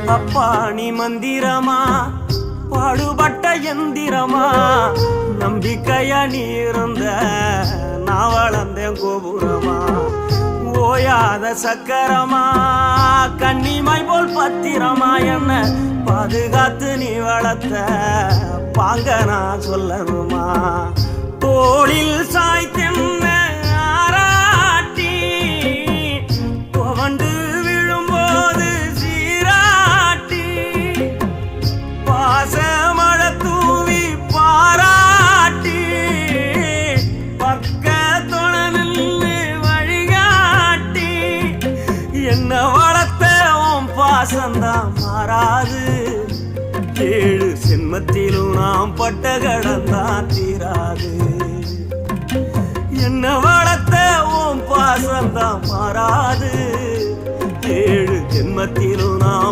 அப்பா நீ மந்திரமா பாடுபட்ட எந்திரமா நம்பிக்கையா நீ இருந்த நான் வளர்ந்தேன் கோபுரமா ஓயாத சக்கரமா கன்னிமாய் போல் பத்திரமா என்ன பாதுகாத்து நீ வளர்த்த பாங்க நான் சொல்லணுமா தோளில் சாய்த்தென்ன ஆராட்டி துவண்டு விழும்போது சீராட்டி பாசமழை தூவி பாராட்டி பக்கத்தொட நின்று வழிகாட்டி என்ன வளர்த்த உன் பாசந்தான் மாறாது ஏழு சென்மத்திலும் நாம் பட்ட கடந்தான் தீராது என்ன வளர்த்த உன் பாசந்தான் மாறாது ஏழு ஜென்மத்திலும் நாம்